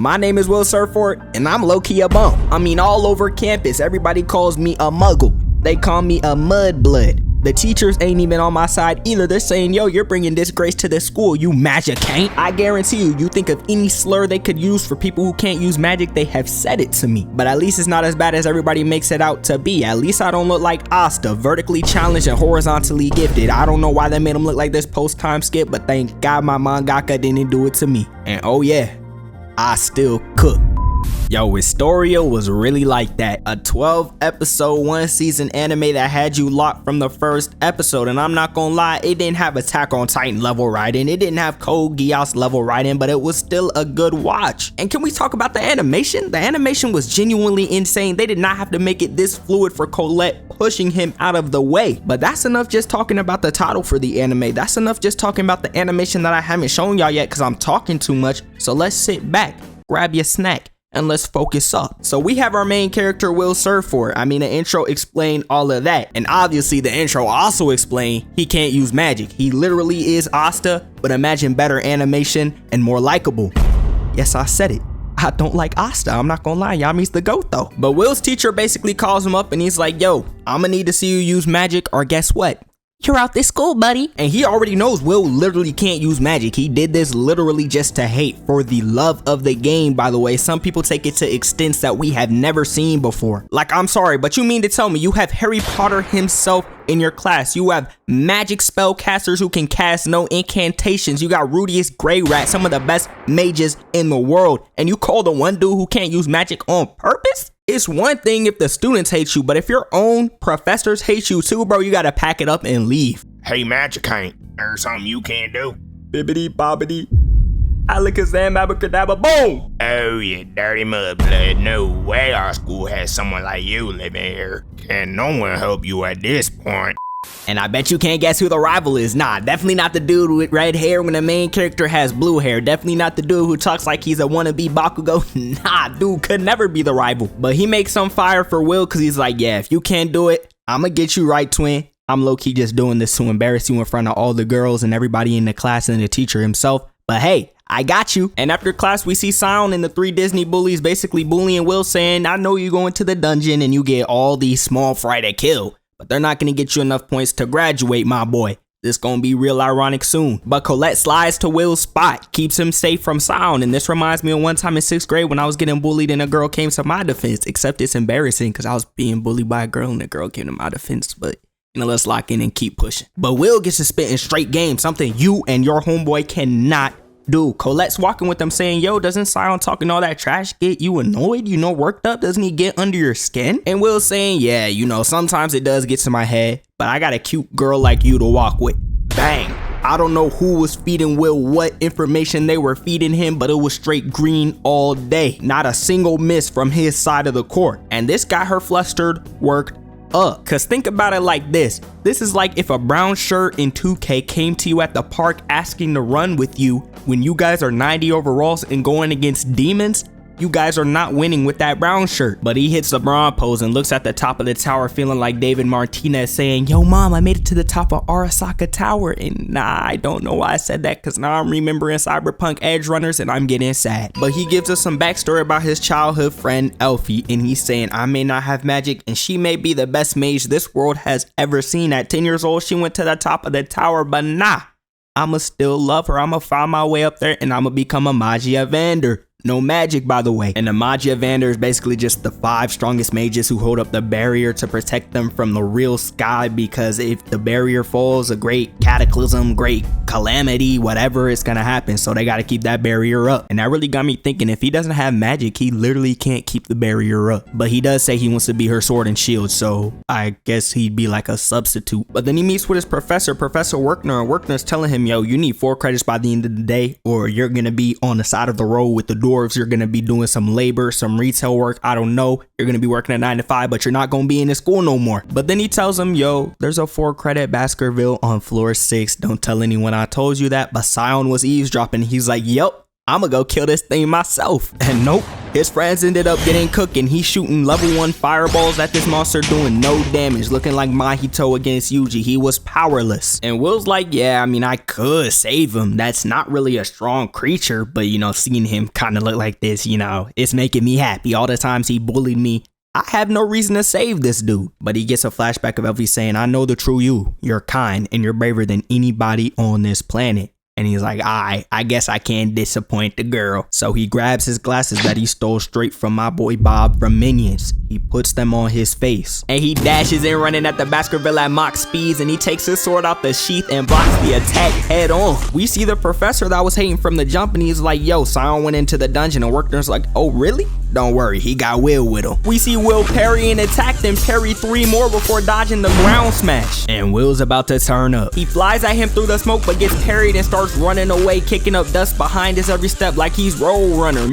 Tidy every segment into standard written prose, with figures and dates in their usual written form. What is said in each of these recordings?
My name is Will Surford, and I'm low-key a bum. I mean, all over campus, everybody calls me a muggle. They call me a mudblood. The teachers ain't even on my side either. They're saying, yo, you're bringing disgrace to this school, you magic ain't. I guarantee you think of any slur they could use for people who can't use magic, they have said it to me. But at least it's not as bad as everybody makes it out to be. At least I don't look like Asta, vertically challenged and horizontally gifted. I don't know why they made him look like this post-time skip, but thank God my mangaka didn't do it to me. And oh yeah, I still cook. Yo, Wistoria was really like that. A 12 episode, 1 season anime that had you locked from the first episode. And I'm not gonna lie, it didn't have Attack on Titan level writing. It didn't have Code Geass level writing, but it was still a good watch. And can we talk about the animation? The animation was genuinely insane. They did not have to make it this fluid for Colette pushing him out of the way. But that's enough just talking about the title for the anime. That's enough just talking about the animation that I haven't shown y'all yet because I'm talking too much. So let's sit back, grab your snack, and let's focus up. So we have our main character Will Surford. I mean, the intro explained all of that. And obviously the intro also explained he can't use magic. He literally is Asta, but imagine better animation and more likable. Yes, I said it. I don't like Asta. I'm not gonna lie, Yami's the GOAT though. But Will's teacher basically calls him up and he's like, yo, I'm gonna need to see you use magic or guess what? You're out this school, buddy. And he already knows Will literally can't use magic. He did this literally just to hate, for the love of the game, by the way. Some people take it to extents that we have never seen before. Like, I'm sorry, but you mean to tell me you have Harry Potter himself in your class? You have magic spellcasters who can cast no incantations. You got Rudius Grey Rat, some of the best mages in the world. And you call the one dude who can't use magic on purpose? It's one thing if the students hate you, but if your own professors hate you too, bro, you gotta pack it up and leave. Hey, magic ain't there something you can't do? Bibbidi bobbidi, alakazam abracadabra, boom! Oh, you dirty mudblood. No way our school has someone like you living here. Can no one help you at this point? And I bet you can't guess who the rival is. Nah, definitely not the dude with red hair when the main character has blue hair. Definitely not the dude who talks like he's a wannabe Bakugo. Nah, dude could never be the rival. But he makes some fire for Will because he's like, yeah, if you can't do it, I'ma get you right, twin. I'm low-key just doing this to embarrass you in front of all the girls and everybody in the class and the teacher himself. But hey, I got you. And after class, we see Scion and the 3 Disney bullies basically bullying Will, saying, I know you go into the dungeon and you get all these small fry to kill, but they're not gonna get you enough points to graduate, my boy. This gonna be real ironic soon. But Colette slides to Will's spot, keeps him safe from Scion. And this reminds me of one time in 6th grade when I was getting bullied and a girl came to my defense. Except it's embarrassing because I was being bullied by a girl and the girl came to my defense. But you know, let's lock in and keep pushing. But Will gets to spit in straight game, something you and your homeboy cannot do. Colette's walking with them saying, yo, doesn't Scion talking all that trash get you annoyed? You know, worked up? Doesn't he get under your skin? And Will's saying, yeah, you know, sometimes it does get to my head, but I got a cute girl like you to walk with. Bang. I don't know who was feeding Will what information they were feeding him, but it was straight green all day. Not a single miss from his side of the court. And this got her flustered, worked up. Cause think about it like this. This is like if a brown shirt in 2K came to you at the park asking to run with you when you guys are 90 overalls and going against demons. You guys are not winning with that brown shirt. But he hits the LeBron pose and looks at the top of the tower feeling like David Martinez saying, yo mom, I made it to the top of Arasaka Tower. And nah, I don't know why I said that because now I'm remembering Cyberpunk Edge Runners and I'm getting sad. But he gives us some backstory about his childhood friend Elfie, and he's saying, I may not have magic and she may be the best mage this world has ever seen. At 10 years old, she went to the top of the tower, but nah, I'ma still love her. I'ma find my way up there and I'ma become a Magia Vander. No magic, by the way. And the Magia Vander is basically just the 5 strongest mages who hold up the barrier to protect them from the real sky, because if the barrier falls, a great cataclysm, great calamity, whatever is gonna happen. So they gotta keep that barrier up. And that really got me thinking, if he doesn't have magic, he literally can't keep the barrier up. But he does say he wants to be her sword and shield, so I guess he'd be like a substitute. But then he meets with his professor, Professor Workner, and Workner's telling him, yo, you need 4 credits by the end of the day, or you're gonna be on the side of the road with the dwarves. You're gonna be doing some labor, some retail work, I don't know. You're gonna be working at 9 to 5, but you're not gonna be in the school no more. But then he tells him, yo, there's a 4 credit Baskerville on floor 6. Don't tell anyone I told you that. But Scion was eavesdropping. He's like, yep, I'ma go kill this thing myself. And nope, His friends ended up getting cooked and he's shooting level 1 fireballs at this monster doing no damage, looking like Mahito against Yuji. He was powerless. And Will's like, yeah, I mean, I could save him. That's not really a strong creature, but you know, seeing him kind of look like this, you know, it's making me happy. All the times he bullied me, I have no reason to save this dude. But he gets a flashback of Elfie saying, I know the true you. You're kind and you're braver than anybody on this planet. And he's like, I guess I can't disappoint the girl. So he grabs his glasses that he stole straight from my boy Bob from Minions. He puts them on his face. And he dashes in running at the Baskerville at mock speeds. And he takes his sword out the sheath and blocks the attack head on. We see the professor that was hating from the jump. And he's like, yo, Scion went into the dungeon. And Workner's like, oh, really? Don't worry, he got Will with him. We see Will parry and attack, then parry 3 more before dodging the ground smash. And Will's about to turn up. He flies at him through the smoke but gets parried and starts running away, kicking up dust behind his every step like he's Road Runner.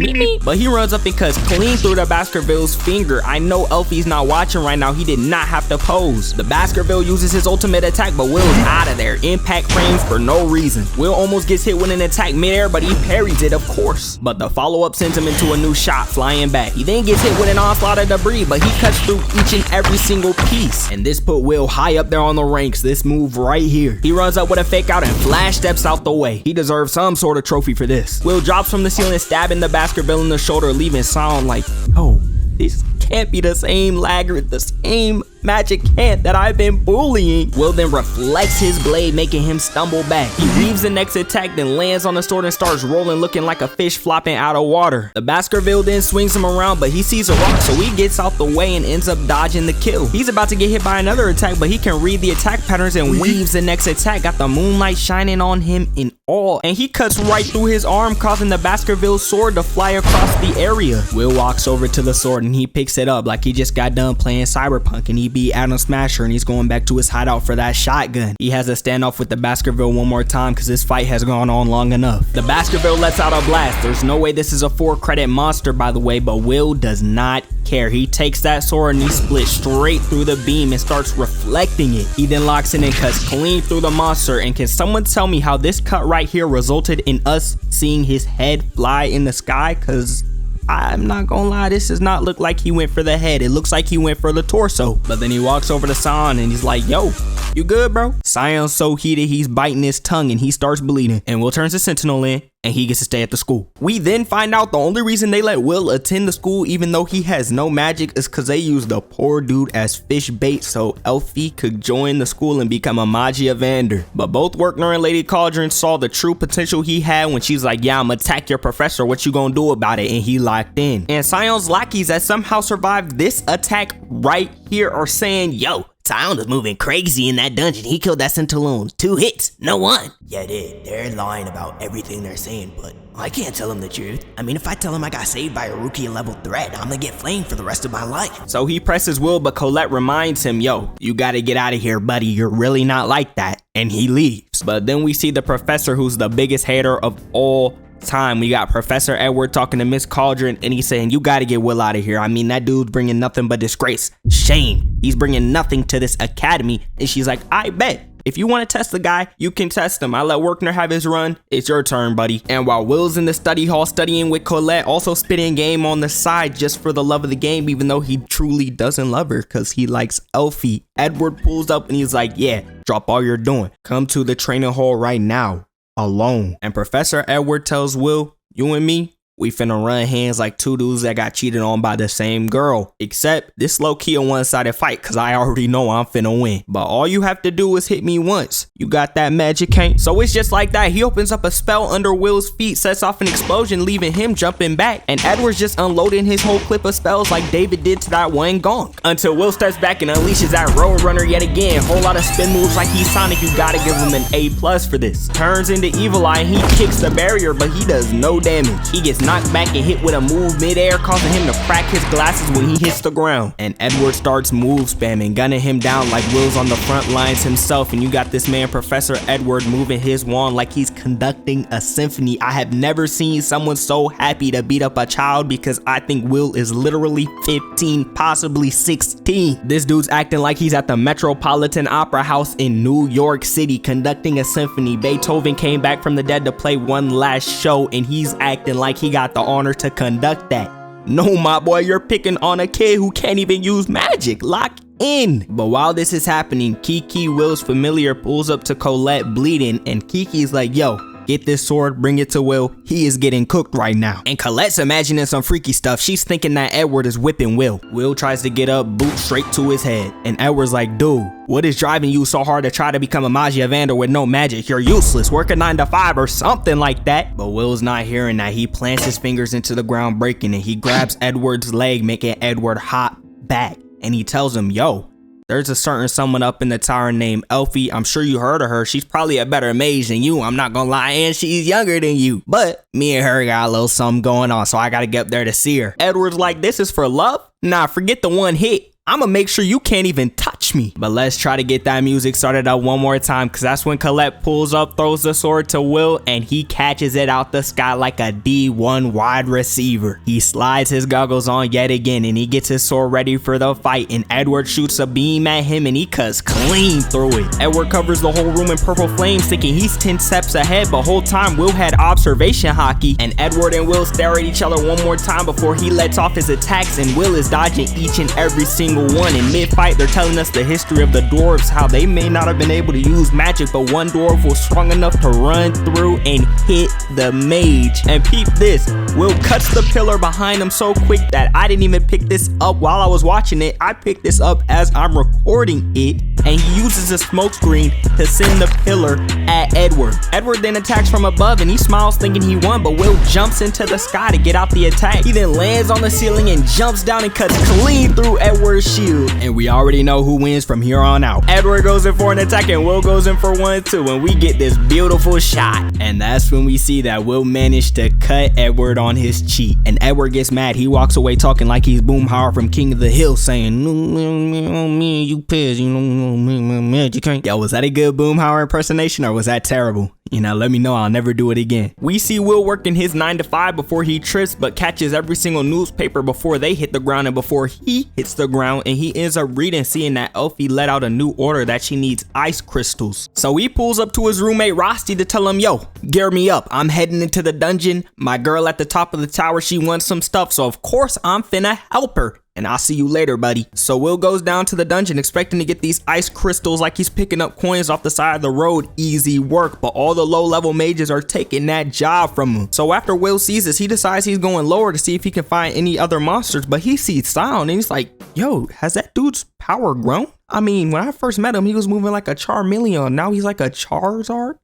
But he runs up and cuts clean through the Baskerville's finger. I know Elfie's not watching right now. He did not have to pose. The Baskerville uses his ultimate attack, but Will's out of there. Impact frames for no reason. Will almost gets hit with an attack midair, but he parries it, of course. But the follow-up sends him into a new shot, flying back. He then gets hit with an onslaught of debris, but he cuts through each and every single piece. And this put Will high up there on the ranks, this move right here. He runs up with a fake out and flash steps out the way. He deserves some sort of trophy for this. Will drops from the ceiling, stabbing the Baskerville in the shoulder, leaving Scion like, oh, this can't be the same laggard, the same magic ant that I've been bullying. Will then reflects his blade, making him stumble back. He weaves the next attack, then lands on the sword and starts rolling, looking like a fish flopping out of water. The Baskerville then swings him around, but he sees a rock, so he gets out the way and ends up dodging the kill. He's about to get hit by another attack, but he can read the attack patterns and weaves the next attack. Got the moonlight shining on him in all, and he cuts right through his arm, causing the Baskerville sword to fly across the area. Will walks over to the sword and he picks it up like he just got done playing Cyberpunk and he beat Adam Smasher and he's going back to his hideout for that shotgun. He has a standoff with the Baskerville one more time because this fight has gone on long enough. The Baskerville lets out a blast. There's no way this is a 4-credit monster, by the way, but Will does not care. He takes that sword and he splits straight through the beam and starts reflecting it. He then locks in and cuts clean through the monster. And can someone tell me how this cut right here resulted in us seeing his head fly in the sky? Because I'm not gonna lie, this does not look like he went for the head. It looks like he went for the torso. But then he walks over to Scion and he's like, yo, you good, bro? Sion's so heated, he's biting his tongue and he starts bleeding. And Will turns the Sentinel in and he gets to stay at the school. We then find out the only reason they let Will attend the school, even though he has no magic, is because they used the poor dude as fish bait so Elfie could join the school and become a Magia Vander. But both Workner and Lady Cauldron saw the true potential he had when she's like, yeah, I'm gonna attack your professor, what you gonna do about it? And he locked in. And Sion's lackeys that somehow survived this attack right here are saying, yo, Scion was moving crazy in that dungeon. He killed that Sentinel 2 hits, no 1. Yeah, they're lying about everything they're saying, but I can't tell them the truth. I mean, if I tell them I got saved by a rookie level threat, I'm gonna get flamed for the rest of my life. So he presses Will, but Colette reminds him, yo, you gotta get out of here, buddy. You're really not like that. And he leaves. But then we see the professor, who's the biggest hater of all time. We got Professor Edward talking to Miss Cauldron and he's saying, you gotta get Will out of here. I mean, that dude's bringing nothing but disgrace, shame. He's bringing nothing to this academy. And she's like, I bet. If you want to test the guy, you can test him. I let Workner have his run. It's your turn, buddy. And while Will's in the study hall studying with Colette, also spitting game on the side just for the love of the game, even though he truly doesn't love her because he likes Elfie, Edward pulls up and he's like, yeah, drop all you're doing. Come to the training hall right now, alone. And Professor Edward tells Will, you and me, we finna run hands like 2 dudes that got cheated on by the same girl. Except this low-key a one-sided fight cause I already know I'm finna win. But all you have to do is hit me once. You got that magic, ain't? So it's just like that. He opens up a spell under Will's feet, sets off an explosion, leaving him jumping back. And Edward's just unloading his whole clip of spells like David did to that one gonk. Until Will steps back and unleashes that Road Runner yet again. Whole lot of spin moves like he's Sonic. You gotta give him an A+ for this. Turns into Evil Eye and he kicks the barrier, but he does no damage. He gets knocked back and hit with a move midair, causing him to crack his glasses when he hits the ground. And Edward starts move spamming, gunning him down like Will's on the front lines himself. And you got this man, Professor Edward, moving his wand like he's conducting a symphony. I have never seen someone so happy to beat up a child because I think Will is literally 15, possibly 16. This dude's acting like he's at the Metropolitan Opera House in New York City conducting a symphony. Beethoven came back from the dead to play one last show and he's acting like he got the honor to conduct that. No, my boy, you're picking on a kid who can't even use magic. Lock in. But while this is happening, Kiki, Will's familiar, pulls up to Colette bleeding, and Kiki's like, yo, get this sword, bring it to Will. He is getting cooked right now. And Colette's imagining some freaky stuff. She's thinking that Edward is whipping Will. Will tries to get up, boot straight to his head. And Edward's like, dude, what is driving you so hard to try to become a Magi Evander with no magic? You're useless. Work a 9 to 5 or something like that. But Will's not hearing that. He plants his fingers into the ground, breaking it. He grabs Edward's leg, making Edward hop back. And he tells him, yo, there's a certain someone up in the tower named Elfie. I'm sure you heard of her. She's probably a better mage than you. I'm not gonna lie, and she's younger than you. But me and her got a little something going on, so I gotta get up there to see her. Edward's like, this is for love? Nah, forget the one hit. I'ma make sure you can't even touch me. But let's try to get that music started up one more time, because that's when Colette pulls up, throws the sword to Will, and he catches it out the sky like a D1 wide receiver. He slides his goggles on yet again, and he gets his sword ready for the fight, and Edward shoots a beam at him, and he cuts clean through it. Edward covers the whole room in purple flames, thinking he's 10 steps ahead, but whole time Will had observation hockey, and Edward and Will stare at each other one more time before he lets off his attacks, and Will is dodging each and every single one. In mid-fight, they're telling us the history of the dwarves, how they may not have been able to use magic, but one dwarf was strong enough to run through and hit the mage. And peep this, Will cuts the pillar behind him so quick that I didn't even pick this up while I was watching it. I picked this up as I'm recording it, and he uses a smoke screen to send the pillar at Edward. Edward then attacks from above, and he smiles thinking he won, but Will jumps into the sky to get out the attack. He then lands on the ceiling and jumps down and cuts clean through Edward's shield. And we already know who wins from here on out. Edward goes in for an attack and Will goes in for one too, and we get this beautiful shot. And that's when we see that Will managed to cut Edward on his cheek. And Edward gets mad. He walks away talking like he's Boomhauer from King of the Hill, saying, me and you pissed, you know, you can't. Yo, was that a good Boomhauer impersonation or was that terrible? You know, let me know. I'll never do it again. We see Will working his 9 to 5 before he trips, but catches every single newspaper before they hit the ground and before he hits the ground, and he ends up reading, seeing that Elfie let out a new order that she needs ice crystals. So he pulls up to his roommate Rosti to tell him, yo, gear me up. I'm heading into the dungeon. My girl at the top of the tower, she wants some stuff, so of course I'm finna help her. And I'll see you later, buddy. So Will goes down to the dungeon expecting to get these ice crystals like he's picking up coins off the side of the road. Easy work, but all the low-level mages are taking that job from him. So after Will sees this, he decides he's going lower to see if he can find any other monsters, but he sees Scion and he's like, yo, has that dude's power grown? I mean, when I first met him, he was moving like a Charmeleon. Now he's like a Charizard?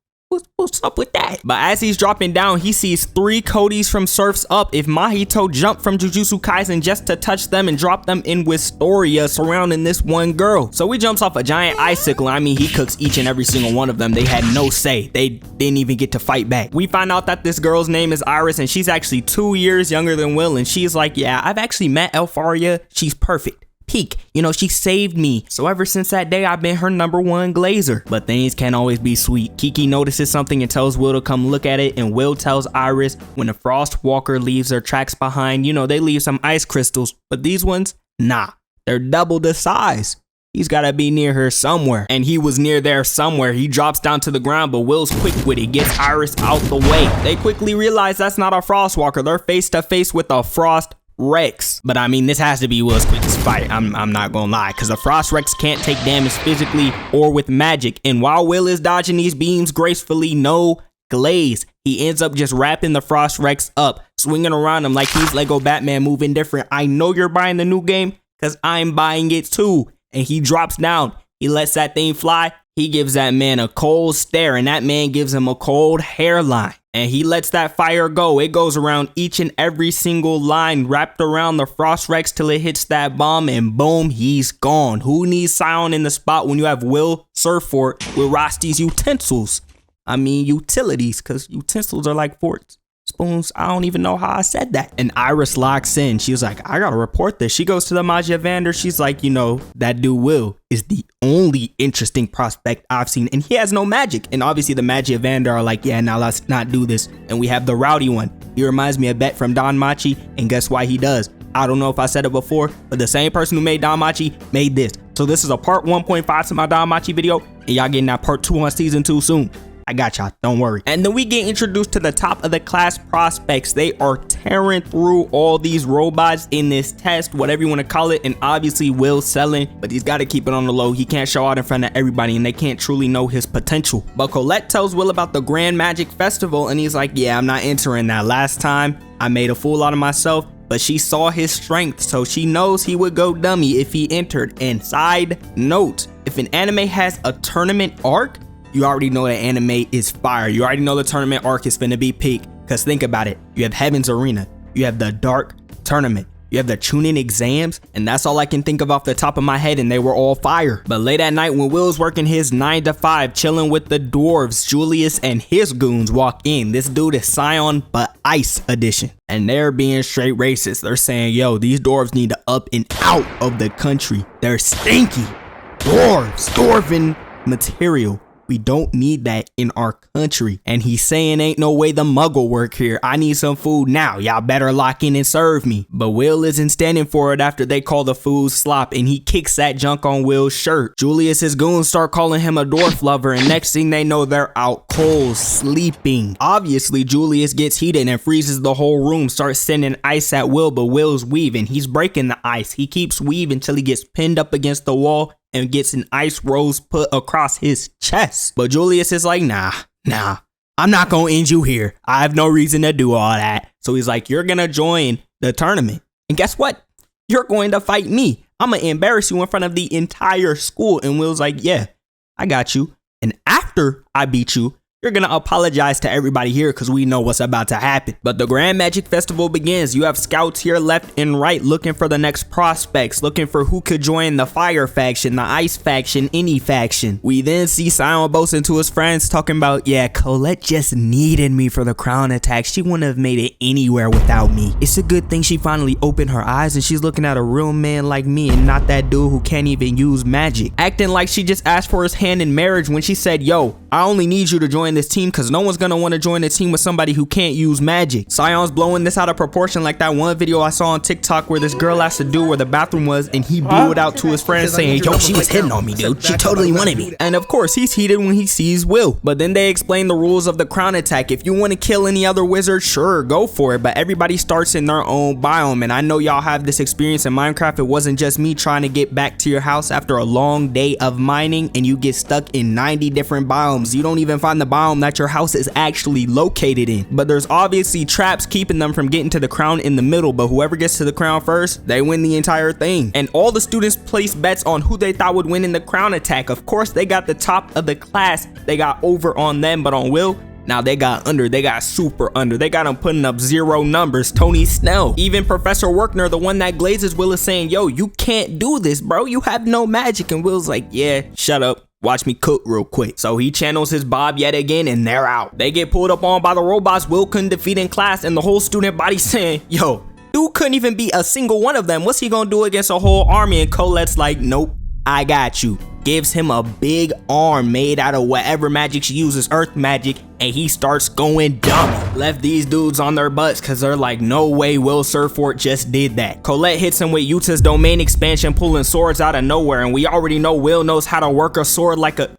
What's up with that? But as he's dropping down, he sees 3 Codys from Surf's Up. If Mahito jumped from Jujutsu Kaisen just to touch them and drop them in Wistoria surrounding this one girl. So he jumps off a giant icicle. I mean, he cooks each and every single one of them. They had no say. They didn't even get to fight back. We find out that this girl's name is Iris, and she's actually 2 years younger than Will. And she's like, yeah, I've actually met Elfaria. She's perfect. Peak, you know, she saved me. So ever since that day, I've been her #1 glazer. But things can't always be sweet. Kiki notices something and tells Will to come look at it, and Will tells Iris when a frost walker leaves their tracks behind, you know, they leave some ice crystals, but these ones, nah, they're double the size. He's gotta be near her somewhere, and he was near there somewhere. He drops down to the ground, but Will's quick with it, gets Iris out the way. They quickly realize that's not a frost walker. They're face to face with a frost Rex. But I mean, this has to be Will's quickest fight. I'm not gonna lie, because the Frost Rex can't take damage physically or with magic. And while Will is dodging these beams gracefully, no glaze, he ends up just wrapping the Frost Rex up, swinging around him like he's Lego Batman, moving different. I know you're buying the new game, because I'm buying it too. And he drops down. He lets that thing fly. He gives that man a cold stare, and that man gives him a cold hairline. And he lets that fire go. It goes around each and every single line, wrapped around the Frost Rex till it hits that bomb, and boom, he's gone. Who needs Scion in the spot when you have Will Surfort with Rosti's utensils? I mean, utilities, because utensils are like forts. Spoons, I don't even know how I said that. And Iris locks in. She's like, I gotta report this. She goes to the Magi Evander. She's like, you know, that dude Will is the only interesting prospect I've seen, and he has no magic. And obviously the Magi Evander are like, yeah, now let's not do this. And we have the rowdy one. He reminds me of Bet from Don Machi, and guess why he does? I don't know if I said it before, but the same person who made Don Machi made this. So this is a part 1.5 to my Don Machi video, and y'all getting that part 2 on season 2 soon. I got y'all, don't worry. And then we get introduced to the top of the class prospects. They are tearing through all these robots in this test, whatever you want to call it, and obviously Will's selling, but he's got to keep it on the low. He can't show out in front of everybody and they can't truly know his potential. But Colette tells Will about the Grand Magic Festival and he's like, yeah, I'm not entering that. Last time I made a fool out of myself, but she saw his strength, so she knows he would go dummy if he entered. And side note, if an anime has a tournament arc, you already know that anime is fire. You already know the tournament arc is finna be peak. Cause think about it, you have Heaven's Arena, you have the Dark Tournament, you have the Chunin exams, and that's all I can think of off the top of my head, and they were all fire. But late at night when Will's working his 9 to 5, chilling with the dwarves, Julius and his goons walk in. This dude is Scion, but Ice Edition. And they're being straight racist. They're saying, yo, these dwarves need to up and out of the country. They're stinky. Dwarves, dwarven material. We don't need that in our country. And he's saying ain't no way the muggle work here. I need some food now. Y'all better lock in and serve me. But Will isn't standing for it after they call the food slop and he kicks that junk on Will's shirt. Julius's goons start calling him a dwarf lover and next thing they know they're out cold sleeping. Obviously Julius gets heated and freezes the whole room, starts sending ice at Will, but Will's weaving. He's breaking the ice. He keeps weaving until he gets pinned up against the wall and gets an ice rose put across his chest. But Julius is like, nah, I'm not gonna end you here. I have no reason to do all that. So he's like, you're gonna join the tournament. And guess what? You're going to fight me. I'm gonna embarrass you in front of the entire school. And Will's like, yeah, I got you. And after I beat you, you're gonna apologize to everybody here because we know what's about to happen. But the Grand Magic Festival begins. You have scouts here left and right looking for the next prospects, looking for who could join the fire faction, the ice faction, any faction. We then see Scion boasting to his friends talking about, yeah, Colette just needed me for the crown attack. She wouldn't have made it anywhere without me. It's a good thing she finally opened her eyes and she's looking at a real man like me and not that dude who can't even use magic. Acting like she just asked for his hand in marriage when she said, yo, I only need you to join this team because no one's gonna want to join a team with somebody who can't use magic. Scion's blowing this out of proportion like that one video I saw on TikTok where this girl asked the dude where the bathroom was and he blew it out to his friends saying, yo, She was hitting on me, dude. She totally wanted me. and of course he's heated when he sees Will. But then they explain the rules of the crown attack. If you want to kill any other wizard, sure, go for it, but everybody starts in their own biome. And I know y'all have this experience in Minecraft. It wasn't just me trying to get back to your house after a long day of mining and you get stuck in 90 different biomes. You don't even find the biome that your house is actually located in. But there's obviously traps keeping them from getting to the crown in the middle, but whoever gets to the crown first, they win the entire thing. And all the students place bets on who they thought would win in the crown attack. Of course they got the top of the class, they got over on them, but on Will, now they got under, they got super under. They got him putting up 0 numbers. Tony Snell. Even Professor Workner, the one that glazes Will, is saying, yo, you can't do this, bro. You have no magic. And Will's like, yeah, shut up. Watch me cook real quick. So he channels his Bob yet again and they're out. They get pulled up on by the robots Will couldn't defeat in class and the whole student body saying, yo, dude couldn't even beat a single one of them. What's he gonna do against a whole army? And Colette's like, nope, I got you. Gives him a big arm made out of whatever magic she uses, earth magic, and he starts going dumb. Left these dudes on their butts because they're like, no way Will Surfort just did that. Colette hits him with Yuta's domain expansion, pulling swords out of nowhere, and we already know Will knows how to work a sword like a...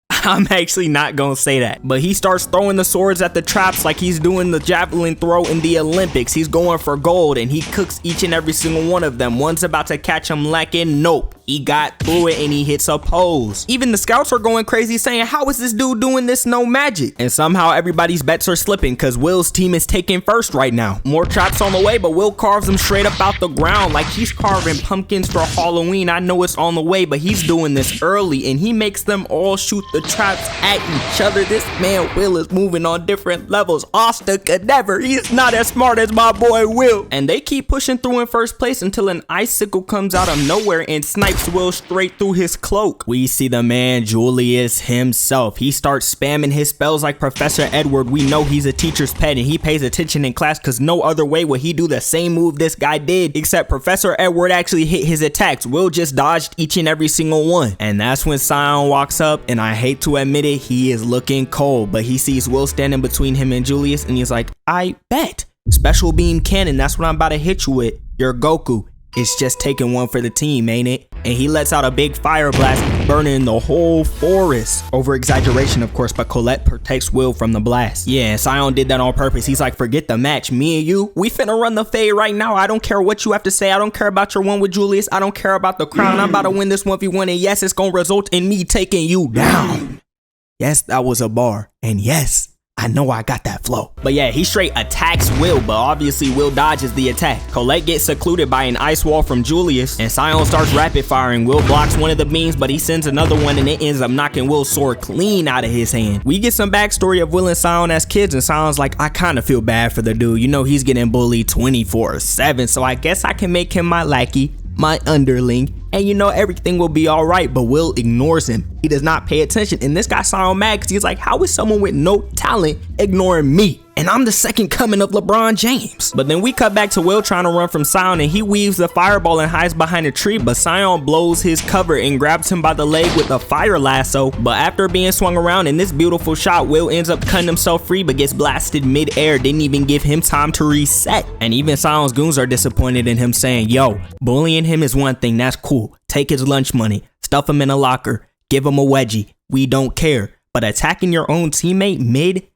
I'm actually not gonna say that, but he starts throwing the swords at the traps like he's doing the javelin throw in the Olympics. He's going for gold and he cooks each and every single one of them. One's about to catch him lacking. Nope, he got through it and he hits a pose. Even the scouts are going crazy saying, how is this dude doing this no magic? And somehow everybody's bets are slipping because Will's team is taking first right now. More traps on the way, but Will carves them straight up out the ground like he's carving pumpkins for Halloween. I know it's on the way, but he's doing this early and he makes them all shoot the traps at each other. This man Will is moving on different levels. Asta could never. He's not as smart as my boy Will. And they keep pushing through in first place until an icicle comes out of nowhere and snipes Will straight through his cloak. We see the man Julius himself. He starts spamming his spells like Professor Edward. We know he's a teacher's pet and he pays attention in class because no other way would he do the same move this guy did, except Professor Edward actually hit his attacks. Will just dodged each and every single one. And that's when Scion walks up, and I hate to admit it, he is looking cold, but he sees Will standing between him and Julius and he's like, I bet. Special beam cannon, that's what I'm about to hit you with. You're Goku. It's just taking one for the team, ain't it? and he lets out a big fire blast, burning the whole forest. Over exaggeration, of course, but Colette protects Will from the blast. Yeah, and Scion did that on purpose. He's like, forget the match, me and you, we finna run the fade right now. I don't care what you have to say. I don't care about your one with Julius. I don't care about the crown. I'm about to win this 1v1, and yes, it's gonna result in me taking you down. Yes, that was a bar, and yes, I know I got that flow. But yeah, he straight attacks Will, but obviously Will dodges the attack. Colette gets secluded by an ice wall from Julius, and Scion starts rapid firing. Will blocks one of the beams, but he sends another one, and it ends up knocking Will's sword clean out of his hand. We get some backstory of Will and Scion as kids, and Sion's like, I kind of feel bad for the dude. You know, he's getting bullied 24/7, so I guess I can make him my lackey, my underling, and you know everything will be all right. But Will ignores him. He does not pay attention, and this guy Scion mad because he's like, how is someone with no talent ignoring me? And I'm the second coming of LeBron James. But then we cut back to Will trying to run from Scion, and he weaves the fireball and hides behind a tree, but Scion blows his cover and grabs him by the leg with a fire lasso. But after being swung around in this beautiful shot, Will ends up cutting himself free but gets blasted mid-air. Didn't even give him time to reset. And even Sion's goons are disappointed in him, saying, yo, bullying him is one thing, that's cool. Take his lunch money, stuff him in a locker, give him a wedgie, we don't care. But attacking your own teammate mid-game?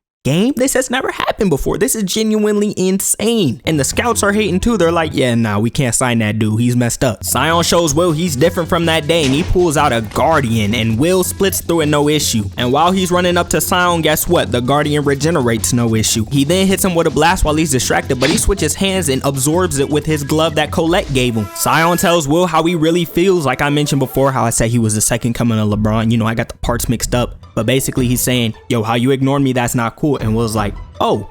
This has never happened before. This is genuinely insane. And the scouts are hating too. They're like, yeah, nah, we can't sign that dude. He's messed up. Scion shows Will he's different from that day, and he pulls out a Guardian, and Will splits through it no issue. And while he's running up to Scion, guess what? The Guardian regenerates no issue. He then hits him with a blast while he's distracted, but he switches hands and absorbs it with his glove that Colette gave him. Scion tells Will how he really feels. Like I mentioned before, how I said he was the second coming of LeBron. You know, I got the parts mixed up. But basically he's saying, yo, how you ignored me, that's not cool. And Will's like, oh,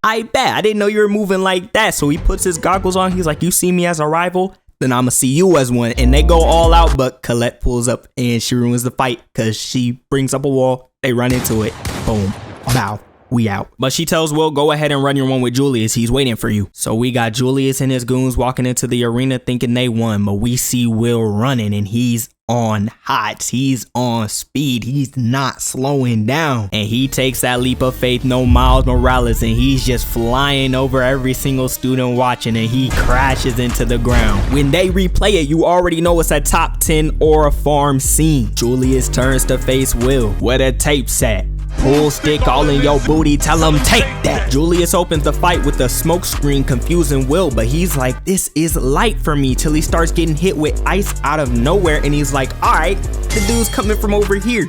I bet. I didn't know you were moving like that. So he puts his goggles on. He's like, you see me as a rival? Then I'ma see you as one. And they go all out, but Colette pulls up and she ruins the fight because she brings up a wall. They run into it. Boom. Bow. We out. But she tells Will, go ahead and run your one with Julius. He's waiting for you. So we got Julius and his goons walking into the arena thinking they won, but we see Will running and he's on hot. He's on speed. He's not slowing down. And he takes that leap of faith, no Miles Morales, and he's just flying over every single student watching, and he crashes into the ground. When they replay it, you already know it's a top 10 Aura Farm scene. Julius turns to face Will. Where the tape's at? Pull stick all in your booty, tell him take that. Julius opens the fight with a smoke screen, confusing Will, but he's like, this is light for me, till he starts getting hit with ice out of nowhere, and he's like, alright, the dude's coming from over here.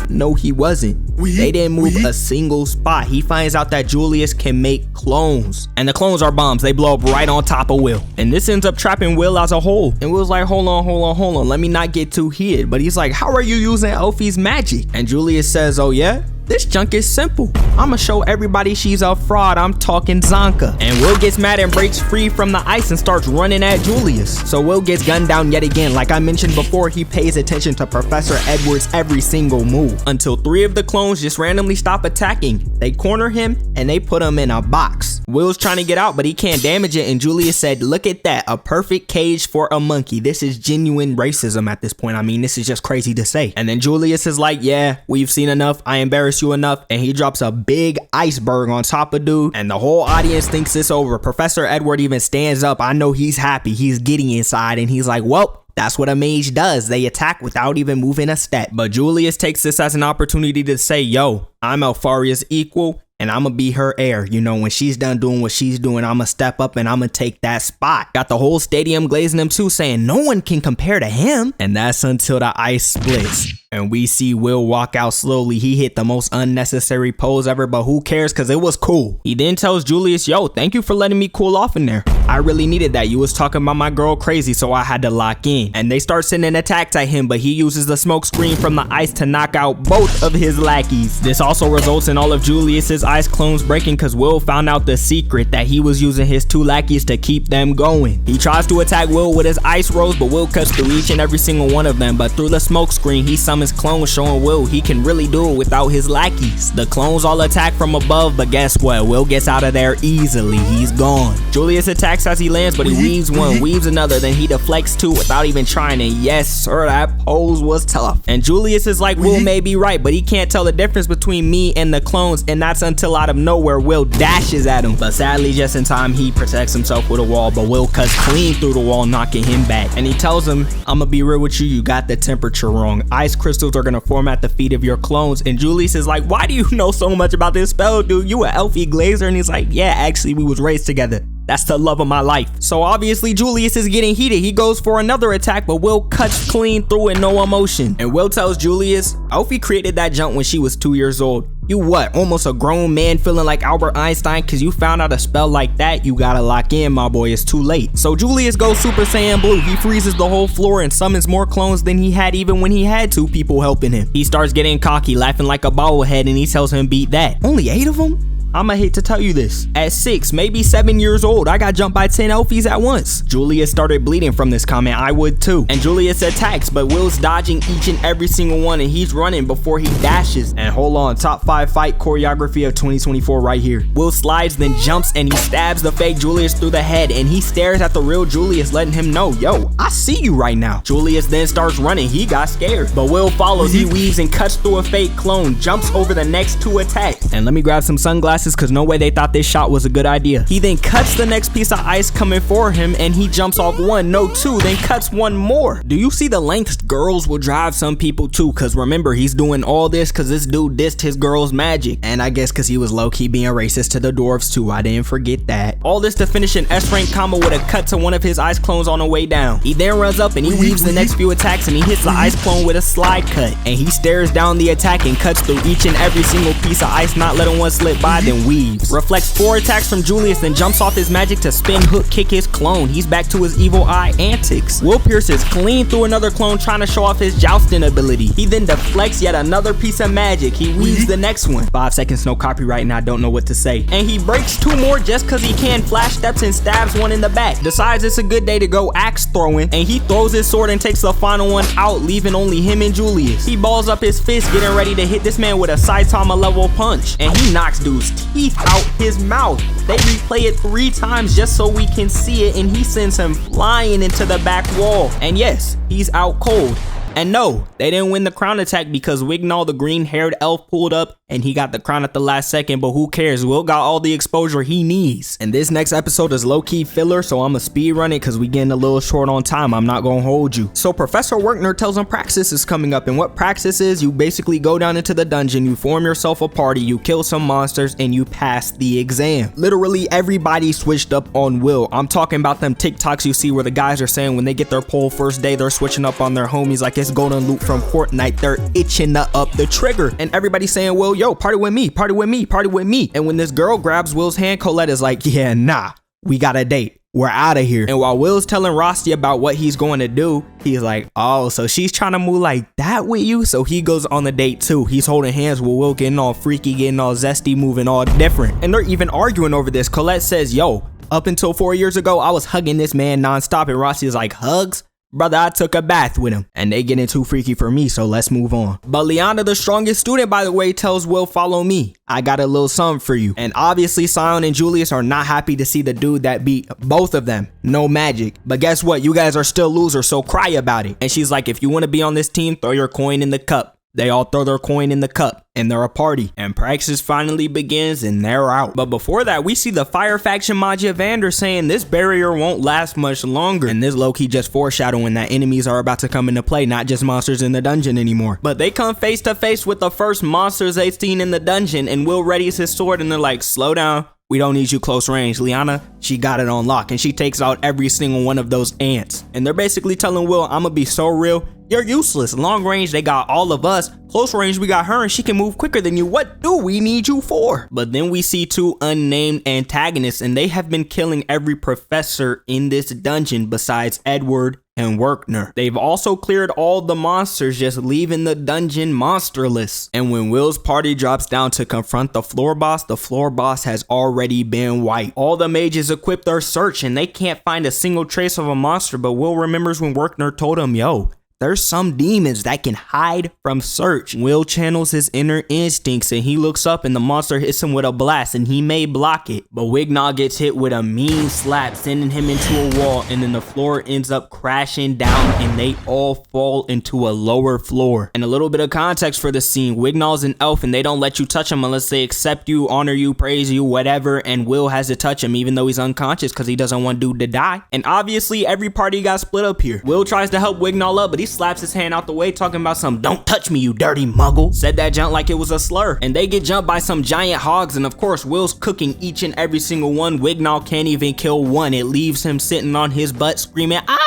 No, he wasn't. They didn't move a single spot. He finds out that Julius can make clones, and the clones are bombs. They blow up right on top of Will, and this ends up trapping Will as a whole. And Will's like, hold on, let me not get too heated. But he's like, how are you using Elfie's magic? And Julius says, oh yeah? This junk is simple. I'ma show everybody she's a fraud. I'm talking Zonka. And Will gets mad and breaks free from the ice and starts running at Julius. So Will gets gunned down yet again. Like I mentioned before, he pays attention to Professor Edward's every single move, until 3 of the clones just randomly stop attacking. They corner him and they put him in a box. Will's trying to get out, but he can't damage it, and Julius said, look at that, a perfect cage for a monkey. This is genuine racism at this point. I mean, this is just crazy to say. And then Julius is like, yeah, we've seen enough. I embarrassed you enough. And he drops a big iceberg on top of dude, and the whole audience thinks it's over. Professor Edward even stands up. I know he's happy. He's getting inside, and he's like, well, that's what a mage does. They attack without even moving a step. But Julius takes this as an opportunity to say, yo, I'm Alfaria's equal, and I'ma be her heir. You know, when she's done doing what she's doing, I'ma step up and I'ma take that spot. Got the whole stadium glazing him too, saying no one can compare to him. And that's until the ice splits and we see Will walk out slowly. He hit the most unnecessary pose ever, but who cares, because it was cool. He then tells Julius, yo, thank you for letting me cool off in there. I really needed that. You was talking about my girl crazy, so I had to lock in. And they start sending attacks at him, but he uses the smoke screen from the ice to knock out both of his lackeys. This also results in all of Julius's ice clones breaking, because Will found out the secret that he was using his 2 lackeys to keep them going. He tries to attack Will with his ice rose, but Will cuts through each and every single one of them. But through the smoke screen, he somehow summons clones, showing Will he can really do it without his lackeys. The clones all attack from above, but guess what? Will gets out of there easily. He's gone. Julius attacks as he lands, but he weaves one, weaves another, then he deflects two without even trying. And yes, sir, that pose was tough. And Julius is like, Will may be right, but he can't tell the difference between me and the clones, and that's until out of nowhere Will dashes at him. But sadly, just in time, he protects himself with a wall, but Will cuts clean through the wall, knocking him back. And he tells him, I'ma be real with you got the temperature wrong. Ice crystals are gonna form at the feet of your clones. And Julius is like, why do you know so much about this spell, dude? You an Elfie Glazer? And he's like, yeah, actually we was raised together. That's the love of my life. So obviously Julius is getting heated. He goes for another attack, but Will cuts clean through it, no emotion. And Will tells Julius, Elfie created that jump when she was 2 years old. You what, almost a grown man feeling like Albert Einstein cause you found out a spell like that? You gotta lock in, my boy, it's too late. So Julius goes Super Saiyan Blue. He freezes the whole floor and summons more clones than he had even when he had 2 people helping him. He starts getting cocky, laughing like a bobblehead, and he tells him beat that. Only 8 of them? I'ma hate to tell you this. At 6, maybe 7 years old, I got jumped by 10 Elfies at once. Julius started bleeding from this comment. I would too. And Julius attacks, but Will's dodging each and every single one, and he's running before he dashes. And hold on, top 5 fight choreography of 2024 right here. Will slides, then jumps, and he stabs the fake Julius through the head, and he stares at the real Julius, letting him know, yo, I see you right now. Julius then starts running. He got scared, but Will follows. He weaves and cuts through a fake clone, jumps over the next 2 attacks. And let me grab some sunglasses, cause no way they thought this shot was a good idea. He then cuts the next piece of ice coming for him, and he jumps off 1, no 2, then cuts 1 more. Do you see the lengths girls will drive some people to? Cause remember, he's doing all this cause this dude dissed his girl's magic. And I guess cause he was low-key being racist to the dwarves too. I didn't forget that. All this to finish an S-rank combo with a cut to one of his ice clones on the way down. He then runs up and he weaves the next few attacks, and he hits the ice clone with a slide cut. And he stares down the attack and cuts through each and every single piece of ice, not letting one slip by, then weaves. Reflects 4 attacks from Julius, then jumps off his magic to spin hook kick his clone. He's back to his evil eye antics. Will pierces clean through another clone, trying to show off his jousting ability. He then deflects yet another piece of magic. He weaves the next one. 5 seconds, no copyright, and I don't know what to say. And he breaks 2 more just cause he can, flash steps and stabs one in the back. Decides it's a good day to go axe throwing, and he throws his sword and takes the final one out, leaving only him and Julius. He balls up his fist, getting ready to hit this man with a Saitama level punch, and he knocks dude's teeth out his mouth. They replay it 3 times just so we can see it, and he sends him flying into the back wall. And yes, he's out cold. And no, they didn't win the crown attack because Wignall, the green-haired elf, pulled up and he got the crown at the last second, but who cares? Will got all the exposure he needs. And this next episode is low-key filler, so I'ma speed run it because we getting a little short on time. I'm not gonna hold you. So Professor Werkner tells him Praxis is coming up, and what Praxis is, you basically go down into the dungeon, you form yourself a party, you kill some monsters, and you pass the exam. Literally everybody switched up on Will. I'm talking about them TikToks you see where the guys are saying when they get their poll first day, they're switching up on their homies like it's golden loot from Fortnite. They're itching to up the trigger, and everybody's saying, Will, yo, party with me, party with me, party with me. And when this girl grabs Will's hand, Colette is like, yeah, nah, we got a date, we're out of here. And while Will's telling Rosti about what he's going to do, he's like, oh, so she's trying to move like that with you? So he goes on the date too. He's holding hands with Will, getting all freaky, getting all zesty, moving all different. And they're even arguing over this. Colette says, yo, up until 4 years ago, I was hugging this man nonstop. And Rosti is like, hugs? Brother, I took a bath with him, and they getting too freaky for me, so let's move on. But Leanda, the strongest student, by the way, tells Will, follow me. I got a little something for you. And obviously, Scion and Julius are not happy to see the dude that beat both of them. No magic. But guess what? You guys are still losers, so cry about it. And she's like, if you want to be on this team, throw your coin in the cup. They all throw their coin in the cup, and they're a party. And Praxis finally begins, and they're out. But before that, we see the Fire Faction Magia Vander saying this barrier won't last much longer. And this low-key just foreshadowing that enemies are about to come into play, not just monsters in the dungeon anymore. But they come face to face with the first monsters they've seen in the dungeon, and Will readies his sword, and they're like, slow down. We don't need you close range. Liana, she got it on lock, and she takes out every single one of those ants. And they're basically telling Will, I'ma be so real, you're useless. Long range, they got all of us. Close range, we got her, and she can move quicker than you. What do we need you for? But then we see 2 unnamed antagonists, and they have been killing every professor in this dungeon besides Edward and Werkner. They've also cleared all the monsters, just leaving the dungeon monsterless. And when Will's party drops down to confront the floor boss has already been wiped. All the mages equip their search, and they can't find a single trace of a monster, but Will remembers when Werkner told him, yo, there's some demons that can hide from search. Will channels his inner instincts and he looks up and the monster hits him with a blast and he may block it. But Wignall gets hit with a mean slap, sending him into a wall, and then the floor ends up crashing down and they all fall into a lower floor. And a little bit of context for the scene, Wignall's an elf and they don't let you touch him unless they accept you, honor you, praise you, whatever, and Will has to touch him even though he's unconscious because he doesn't want dude to die. And obviously every party got split up here. Will tries to help Wignall up, but he slaps his hand out the way talking about some "don't touch me, you dirty muggle." Said that junk like it was a slur. And they get jumped by some giant hogs, and of course Will's cooking each and every single one. Wignall can't even kill one. It leaves him sitting on his butt screaming, "Ah,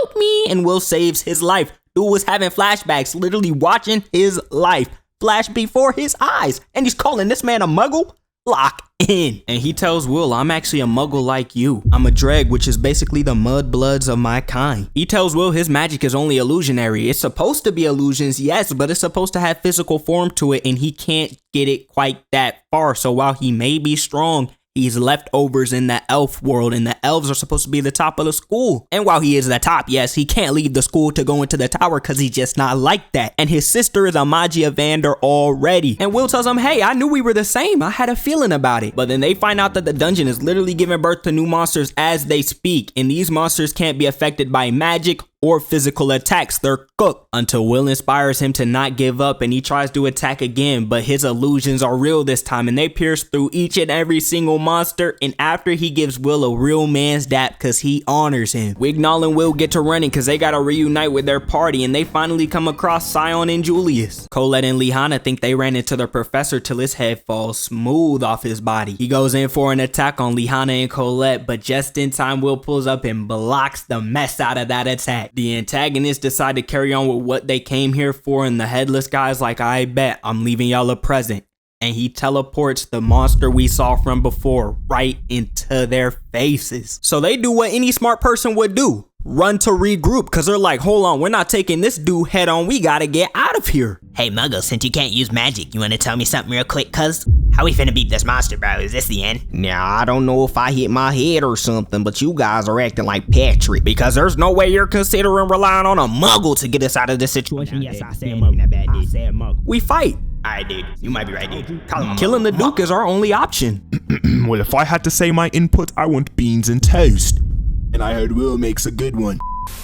help me!" And Will saves his life. Dude was having flashbacks, literally watching his life flash before his eyes, and he's calling this man a muggle? Lock in. And he tells Will, "I'm actually a muggle like you. I'm a dreg, which is basically the mud bloods of my kind." He tells Will his magic is only illusionary. It's supposed to be illusions, yes, but it's supposed to have physical form to it, and he can't get it quite that far. So while he may be strong, he's leftovers in the elf world, and the elves are supposed to be the top of the school. And while he is the top, yes, he can't leave the school to go into the tower because he's just not like that. And his sister is a Magia Vander already. And Will tells him, "Hey, I knew we were the same. I had a feeling about it." But then they find out that the dungeon is literally giving birth to new monsters as they speak. And these monsters can't be affected by magic or physical attacks. They're cooked until Will inspires him to not give up, and he tries to attack again, but his illusions are real this time and they pierce through each and every single monster. And after he gives Will a real man's dap because he honors him, Wignall and Will get to running because they gotta reunite with their party, and they finally come across Scion and Julius. Colette and Lehana think they ran into the professor till his head falls smooth off his body. He goes in for an attack on Lehana and Colette, but just in time Will pulls up and blocks the mess out of that attack. The antagonists decide to carry on with what they came here for, and the headless guy's like, "I bet I'm leaving y'all a present." And he teleports the monster we saw from before right into their faces. So they do what any smart person would do. Run to regroup because they're like, "Hold on, we're not taking this dude head on. We gotta get out of here." Hey Muggle, since you can't use magic, you wanna tell me something real quick, cuz? How we finna beat this monster, bro? Is this the end? Now, I don't know if I hit my head or something, but you guys are acting like Patrick, because there's no way you're considering relying on a Muggle to get us out of this situation. Yes, I said Muggle. We fight. Alright, dude. You might be right, dude. Call him a Killing the Duke is our only option. Well, if I had to say my input, I want beans and toast. And I heard Will makes a good one.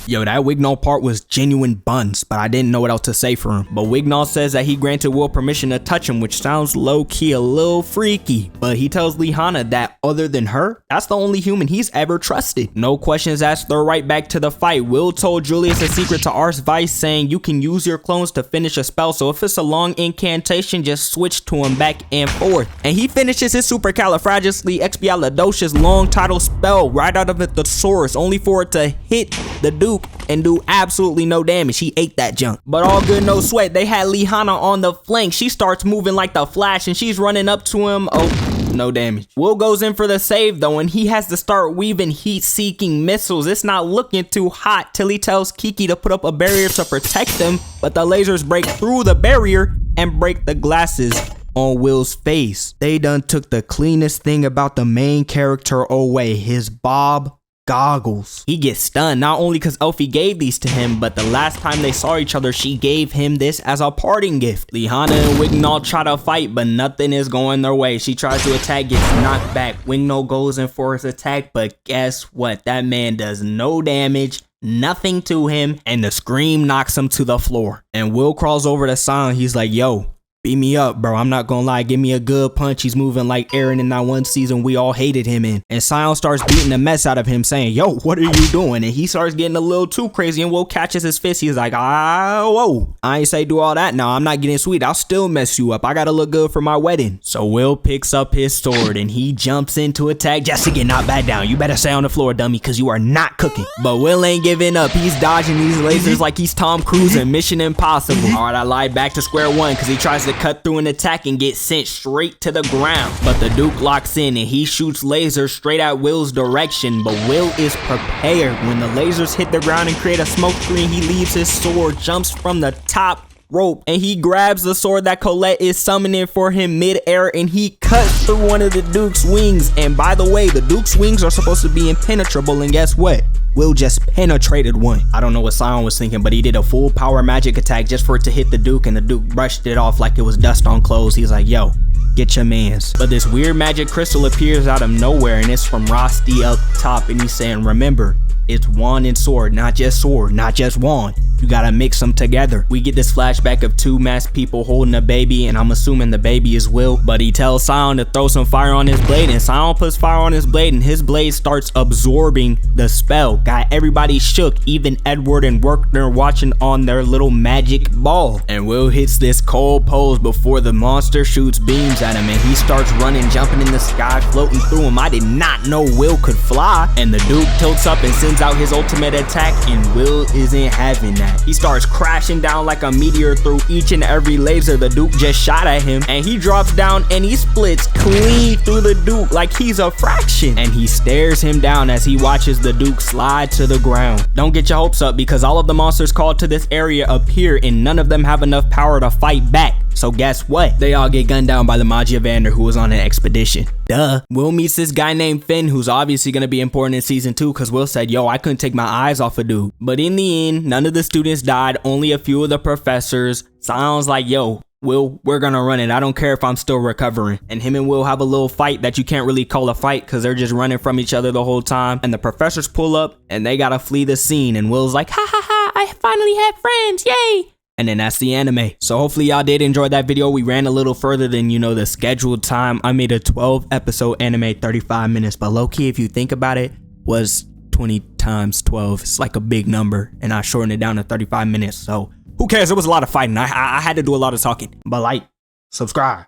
Yo, that Wignall part was genuine buns, but I didn't know what else to say for him. But Wignall says that he granted Will permission to touch him, which sounds low-key a little freaky. But he tells Lehana that other than her, that's the only human he's ever trusted. No questions asked, they're right back to the fight. Will told Julius a secret to Ars Vice, saying you can use your clones to finish a spell, so if it's a long incantation, just switch to him back and forth. And he finishes his supercalifragilisticexpialidocious long title spell right out of the thesaurus, only for it to hit the Duke and do absolutely no damage. He ate that junk. But all good, no sweat. They had Lehana on the flank. She starts moving like the Flash and she's running up to him. Oh, no damage. Will goes in for the save though, and he has to start weaving heat-seeking missiles. It's not looking too hot till he tells Kiki to put up a barrier to protect them, but the lasers break through the barrier and break the glasses on Will's face. They done took the cleanest thing about the main character away, his Bob goggles. He gets stunned, not only because Elfie gave these to him, but the last time they saw each other, she gave him this as a parting gift. Lehana and Wignall try to fight, but nothing is going their way. She tries to attack, gets knocked back. Wignall goes in for his attack, but guess what? That man does no damage, nothing to him, and the scream knocks him to the floor. And Will crawls over to Scion. He's like, "Yo, beat me up, bro. I'm not gonna lie. Give me a good punch." He's moving like Aaron in that one season we all hated him in. And Scion starts beating the mess out of him, saying, "Yo, what are you doing?" And he starts getting a little too crazy, and Will catches his fist. He's like, whoa. I ain't say do all that. No, I'm not getting sweet. I'll still mess you up. I gotta look good for my wedding. So Will picks up his sword, and he jumps in to attack just to get knocked back down. You better stay on the floor, dummy, because you are not cooking. But Will ain't giving up. He's dodging these lasers like he's Tom Cruise in Mission Impossible. All right, I lied back to square one because he tries to cut through an attack and get sent straight to the ground. But the Duke locks in and he shoots lasers straight at Will's direction, but Will is prepared. When the lasers hit the ground and create a smoke screen, he leaves his sword, jumps from the top rope, and he grabs the sword that Colette is summoning for him mid-air, and he cuts through one of the Duke's wings. And by the way, the Duke's wings are supposed to be impenetrable, and guess what? Will just penetrated one. I don't know what Scion was thinking, but he did a full power magic attack just for it to hit the Duke, and the Duke brushed it off like it was dust on clothes. He's like, yo, get your mans. But this weird magic crystal appears out of nowhere, and it's from Rosti up top, and he's saying, remember, it's wand and sword, not just wand. You gotta mix them together. We get this flashback of two masked people holding a baby, and I'm assuming the baby is Will, but he tells Scion to throw some fire on his blade, and Scion puts fire on his blade, and his blade starts absorbing the spell. Got everybody shook, even Edward and Werner watching on their little magic ball. And Will hits this cold pose before the monster shoots beams at him, and he starts running, jumping in the sky, floating through him. I did not know Will could fly. And the Duke tilts up and sends out his ultimate attack, and Will isn't having that. He starts crashing down like a meteor through each and every laser the Duke just shot at him, and he drops down and he splits clean through the Duke like he's a fraction, and he stares him down as he watches the Duke slide to the ground. Don't get your hopes up, because all of the monsters called to this area appear, and none of them have enough power to fight back. So guess what? They all get gunned down by the Magiavander, who was on an expedition. Duh. Will meets this guy named Finn, who's obviously gonna be important in season 2, because Will said, yo, I couldn't take my eyes off a dude. But in the end, none of the students died, only a few of the professors. Sion's like, yo, Will, we're gonna run it. I don't care if I'm still recovering. And him and Will have a little fight that you can't really call a fight, because they're just running from each other the whole time. And the professors pull up and they gotta flee the scene, and Will's like, ha ha ha, I finally have friends, yay! And then that's the anime. So hopefully y'all did enjoy that video. We ran a little further than, you know, the scheduled time. I made a 12 episode anime, 35 minutes, but low-key, if you think about it, was 20 times 12. It's like a big number, and I shortened it down to 35 minutes. So who cares? It was a lot of fighting. I had to do a lot of talking. But like, subscribe,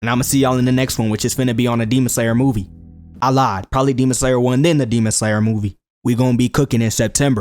and I'm gonna see y'all in the next one, which is finna be on a Demon Slayer movie. I lied. Probably Demon Slayer 1, then the Demon Slayer movie. We gonna be cooking in September.